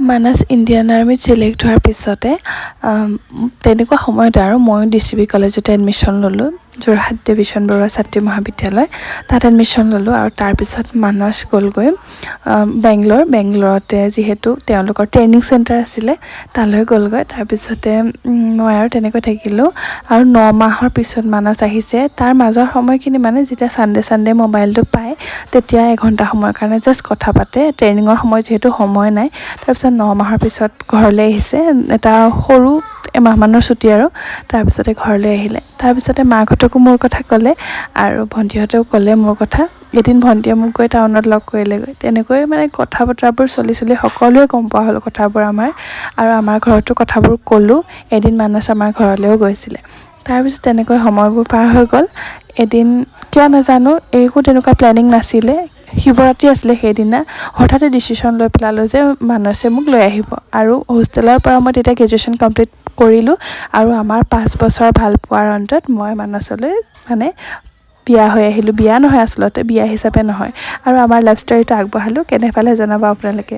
Manas Indian আৰ্মিত select হোৱাৰ পিছতে তেনেকুৱা সময়ত আৰু মই DCB কলেজতে এডমিশ্যন ল'লোঁ, যোৰহাট দেৱীচন্দ বৰুৱা ছাত্ৰী মহাবিদ্যালয়, তাত এডমিশ্যন ল'লোঁ। আৰু তাৰপিছত মানস গ'লগৈ বেংগলৰতে, যিহেতু তেওঁলোকৰ ট্ৰেইনিং চেণ্টাৰ আছিলে, তালৈ গ'লগৈ। তাৰপিছতে মই আৰু তেনেকৈ থাকিলোঁ আৰু 9 মাহৰ পিছত মানস আহিছে। তাৰ মাজৰ সময়খিনি মানে যেতিয়া ছানডে মোবাইলটো পায়, তেতিয়া এঘণ্টা সময়ৰ কাৰণে জাষ্ট কথা পাতে, ট্ৰেইনিঙৰ সময় যিহেতু সময় নাই। তাৰপিছত 9 মাহৰ পিছত ঘৰলৈ আহিছে, এটা সৰু এমাহমানৰ ছুটি আৰু। তাৰপিছতে ঘৰলৈ আহিলে। তাৰপিছতে মাকহঁতকো মোৰ কথা ক'লে আৰু ভণ্টিহঁতেও ক'লে মোৰ কথা। এদিন ভণ্টিয়ে মোক গৈ টাউনত লগ কৰিলেগৈ। তেনেকৈ মানে কথা বতৰাবোৰ চলি সকলোৱে গম পোৱা হ'ল কথাবোৰ আমাৰ, আৰু আমাৰ ঘৰতো কথাবোৰ ক'লোঁ। এদিন মানস আমাৰ ঘৰলৈও গৈছিলে। তাৰপিছত তেনেকৈ সময়বোৰ পাৰ হৈ গ'ল। এদিন কিয় নাজানো, একো তেনেকুৱা প্লেনিং নাছিলে, শিৱৰাত্ৰি আছিলে সেইদিনা, হঠাতে ডিচিশ্যন লৈ পেলালোঁ যে মানসে মোক লৈ আহিব। আৰু হোষ্টেলৰ পৰা মই তেতিয়া গ্ৰেজুৱেশ্যন কমপ্লিট কৰিলোঁ, আৰু আমাৰ 5 বছৰ ভাল পোৱাৰ অন্তত মই মানসলৈ মানে বিয়া হৈ আহিলোঁ। বিয়া নহয় আচলতে, বিয়া হিচাপে নহয়। আৰু আমাৰ লাভ ষ্টৰীটো আগবঢ়ালোঁ, কেনে পালে জনাব আপোনালোকে।